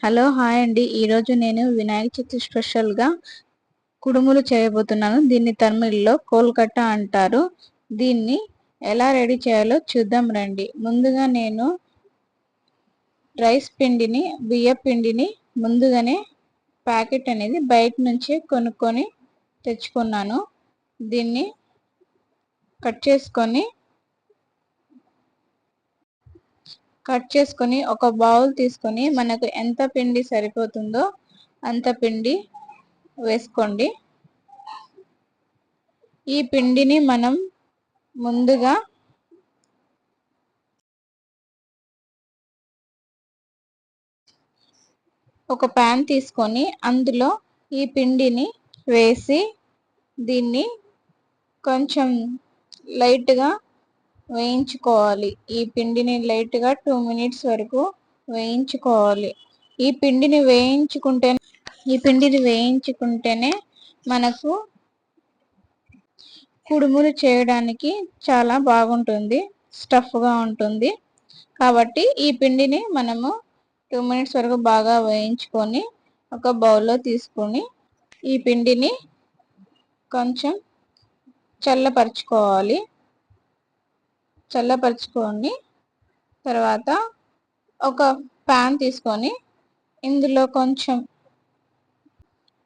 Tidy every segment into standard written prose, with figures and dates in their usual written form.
Hello hi అండి. ఈరోజు నేను వినాయక చవితి స్పెషల్గా కుడుములు చేయబోతున్నాను. దీన్ని తమిళ్లో కోల్కట్టా అంటారు. దీన్ని ఎలా రెడీ చేయాలో చూద్దాం రండి. ముందుగా నేను రైస్ పిండిని బియ్య పిండిని ముందుగానే ప్యాకెట్ అనేది బయట నుంచి కొనుక్కొని తెచ్చుకున్నాను. దీన్ని కట్ చేసుకొని ఒక బౌల్ తీసుకొని మనకు ఎంత పిండి సరిపోతుందో అంత పిండి వేసుకోండి. ఈ పిండిని మనం ముందుగా ఒక ప్యాన్ తీసుకొని అందులో ఈ పిండిని వేసి దీన్ని కొంచెం లైట్గా వేయించుకోవాలి. ఈ పిండిని లైట్గా 2 మినిట్స్ వరకు వేయించుకోవాలి. ఈ పిండిని వేయించుకుంటేనే మనకు కుడుములు చేయడానికి చాలా బాగుంటుంది, స్టఫ్గా ఉంటుంది. కాబట్టి ఈ పిండిని మనము 2 మినిట్స్ వరకు బాగా వేయించుకొని ఒక బౌల్లో తీసుకొని ఈ పిండిని కొంచెం చల్లపరుచుకొని తర్వాత ఒక ప్యాన్ తీసుకొని ఇందులో కొంచెం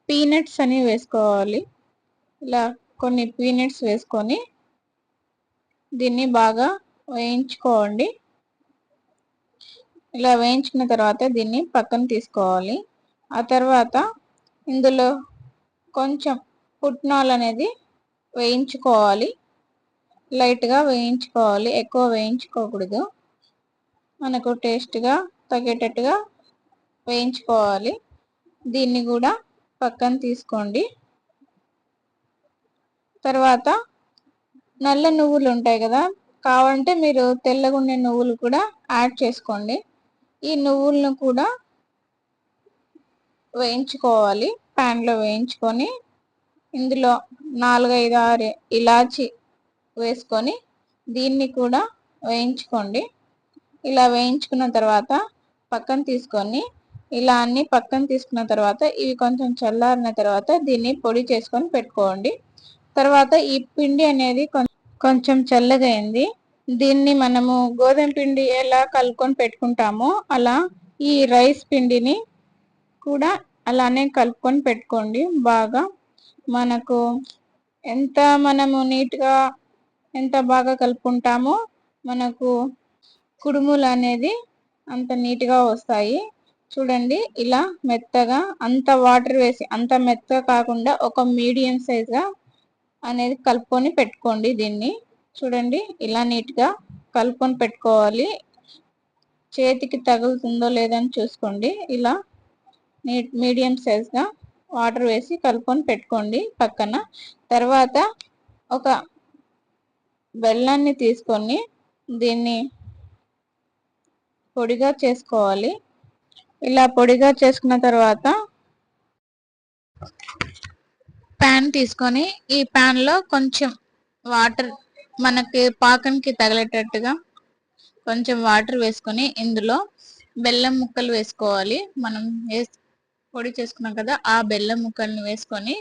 పీనట్స్ అని వేసుకోవాలి. ఇలా కొన్ని పీనట్స్ వేసుకొని దీన్ని బాగా వేయించుకోండి. ఇలా వేయించుకున్న తర్వాత దీన్ని పక్కన తీసుకోవాలి. ఆ తర్వాత ఇందులో కొంచెం పుట్నాలు అనేది వేయించుకోవాలి. లైట్గా వేయించుకోవాలి, ఎక్కువ వేయించుకోకూడదు. మనకు టేస్ట్గా తగ్గేటట్టుగా వేయించుకోవాలి. దీన్ని కూడా పక్కన తీసుకోండి. తర్వాత నల్ల నువ్వులు ఉంటాయి కదా, కావాలంటే మీరు తెల్లగుండే నువ్వులు కూడా యాడ్ చేసుకోండి. ఈ నువ్వులను కూడా వేయించుకోవాలి. ప్యాన్లో వేయించుకొని ఇందులో 4-5-6 ఇలాచి వేసుకొని దీన్ని కూడా వేయించుకోండి. ఇలా వేయించుకున్న తర్వాత పక్కన తీసుకొని ఇలా అన్ని పక్కన తీసుకున్న తర్వాత ఇవి కొంచెం చల్లారిన తర్వాత దీన్ని పొడి చేసుకొని పెట్టుకోండి. తర్వాత ఈ పిండి అనేది కొంచెం చల్లగా అయింది. దీన్ని మనము గోధుమ పిండి ఎలా కలుపుకొని పెట్టుకుంటామో అలా ఈ రైస్ పిండిని కూడా అలానే కలుపుకొని పెట్టుకోండి. బాగా మనకు మనము నీట్గా ఎంత బాగా కలుపుకుంటామో మనకు కుడుములు అనేది అంత నీట్గా వస్తాయి. చూడండి, ఇలా మెత్తగా అంత వాటర్ వేసి అంత మెత్తగా కాకుండా ఒక మీడియం సైజ్గా అనేది కలుపుకొని పెట్టుకోండి. దీన్ని చూడండి, ఇలా నీట్గా కలుపుకొని పెట్టుకోవాలి. చేతికి తగులుతుందో లేదని చూసుకోండి. ఇలా మీడియం సైజ్గా వాటర్ వేసి కలుపుకొని పెట్టుకోండి పక్కన. తర్వాత ఒక బెల్లాన్ని తీసుకొని దీన్ని పొడిగా చేసుకోవాలి. ఇలా పొడిగా చేసుకున్న తర్వాత ప్యాన్ తీసుకొని ఈ ప్యాన్లో కొంచెం వాటర్ మనకి పాకంకి తగిలేటట్టుగా కొంచెం వాటర్ వేసుకొని ఇందులో బెల్లం ముక్కలు వేసుకోవాలి. మనం పొడి చేసుకున్నాం కదా, ఆ బెల్లం ముక్కల్ని వేసుకొని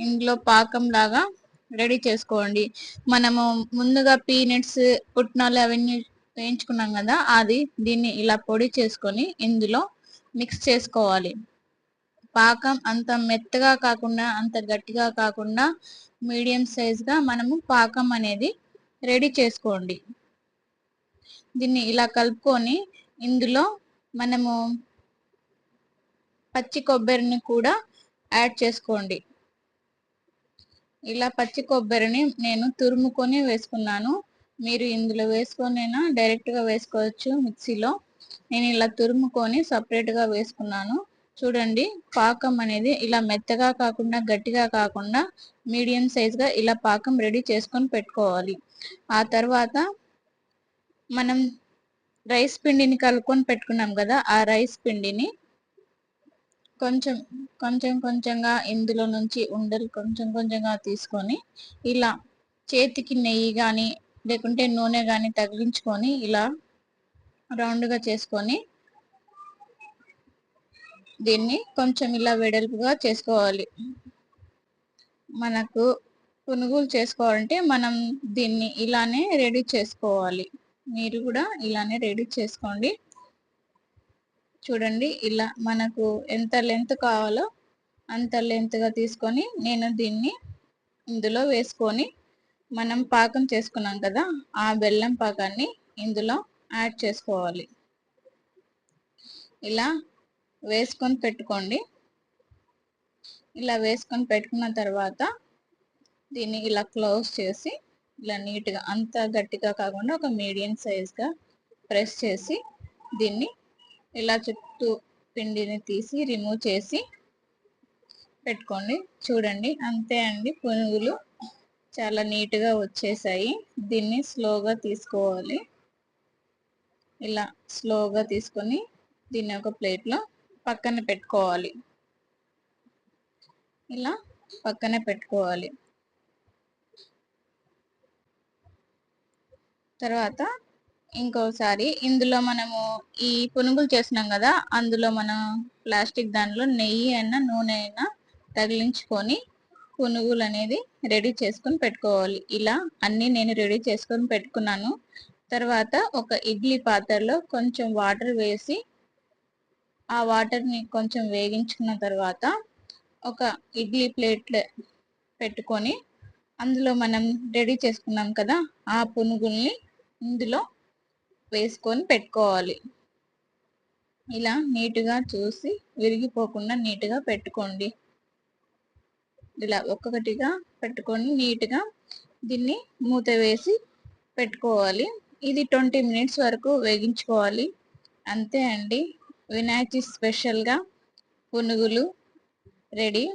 ఇందులో పాకం లాగా రెడీ చేసుకోండి. మనము ముందుగా పీనట్స్ పుట్నాలు అవన్నీ వేయించుకున్నాం కదా, దీన్ని ఇలా పొడి చేసుకొని ఇందులో మిక్స్ చేసుకోవాలి. పాకం అంత మెత్తగా కాకుండా అంత గట్టిగా కాకుండా మీడియం సైజ్గా మనము పాకం అనేది రెడీ చేసుకోండి. దీన్ని ఇలా కలుపుకొని ఇందులో మనము పచ్చి కొబ్బరిని కూడా యాడ్ చేసుకోండి. ఇలా పచ్చి కొబ్బరిని నేను తురుముకొని వేసుకున్నాను. మీరు ఇందులో వేసుకొనైనా డైరెక్ట్గా వేసుకోవచ్చు మిక్సీలో. నేను ఇలా తురుముకొని సపరేట్గా వేసుకున్నాను. చూడండి, పాకం అనేది ఇలా మెత్తగా కాకుండా గట్టిగా కాకుండా మీడియం సైజ్గా ఇలా పాకం రెడీ చేసుకొని పెట్టుకోవాలి. ఆ తర్వాత మనం రైస్ పిండిని కలుపుకొని పెట్టుకున్నాం కదా, ఆ రైస్ పిండిని కొంచెంగా ఇందులో నుంచి ఉండలు కొంచెంగా తీసుకొని ఇలా చేతికి నెయ్యి కానీ లేకుంటే నూనె కానీ తగిలించుకొని ఇలా రౌండ్గా చేసుకొని దీన్ని కొంచెం ఇలా వెడల్పుగా చేసుకోవాలి. మనకు పునుగులు చేసుకోవాలంటే మనం దీన్ని ఇలానే రెడీ చేసుకోవాలి. మీరు కూడా ఇలానే రెడీ చేసుకోండి. చూడండి, ఇలా మనకు ఎంత లెంత్ కావాలో అంత లెంత్గా తీసుకొని నేను దీన్ని ఇందులో వేసుకొని మనం పాకం చేసుకున్నాం కదా, ఆ బెల్లం పాకాన్ని ఇందులో యాడ్ చేసుకోవాలి. ఇలా వేసుకొని పెట్టుకోండి. ఇలా వేసుకొని పెట్టుకున్న తర్వాత దీన్ని ఇలా క్లోజ్ చేసి ఇలా నీట్గా, అంత గట్టిగా కాకుండా ఒక మీడియం సైజ్గా ప్రెస్ చేసి దీన్ని ఇలా చుట్టూ పిండిని తీసి రిమూవ్ చేసి పెట్టుకోండి. చూడండి, అంతే అండి, పునుగులు చాలా నీట్గా వచ్చేసాయి. దీన్ని స్లోగా తీసుకోవాలి. ఇలా స్లోగా తీసుకొని దీన్ని ఒక ప్లేట్లో పక్కన పెట్టుకోవాలి. ఇలా పక్కన పెట్టుకోవాలి. తర్వాత ఇంకోసారి ఇందులో మనము ఈ పునుగులు చేసినాం కదా, అందులో మనం ప్లాస్టిక్ దానిలో నెయ్యి అయినా నూనె అయినా తగిలించుకొని పునుగులు అనేది రెడీ చేసుకొని పెట్టుకోవాలి. ఇలా అన్నీ నేను రెడీ చేసుకొని పెట్టుకున్నాను. తర్వాత ఒక ఇడ్లీ పాత్రలో కొంచెం వాటర్ వేసి ఆ వాటర్ని కొంచెం వేగించుకున్న తర్వాత ఒక ఇడ్లీ ప్లేట్ పెట్టుకొని అందులో మనం రెడీ చేసుకున్నాం కదా ఆ పునుగుల్ని ఇందులో వేసుకొని పెట్టుకోవాలి. ఇలా నీట్గా చూసి విరిగిపోకుండా నీట్గా పెట్టుకోండి. ఇలా ఒక్కొక్కటిగా పెట్టుకొని నీట్గా దీన్ని మూత వేసి పెట్టుకోవాలి. ఇది 20 మినిట్స్ వరకు వేగించుకోవాలి. అంతే అండి, వినాయక స్పెషల్గా పునుగులు రెడీ.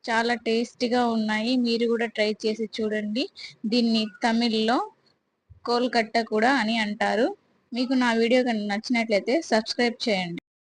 చాలా టేస్టీగా ఉన్నాయి. మీరు కూడా ట్రై చేసి చూడండి. దీన్ని తమిళ్లో కోల్కట్ట కూడా అని అంటారు. మీకు నా వీడియో కనుక నచ్చినట్లయితే సబ్స్క్రైబ్ చేయండి.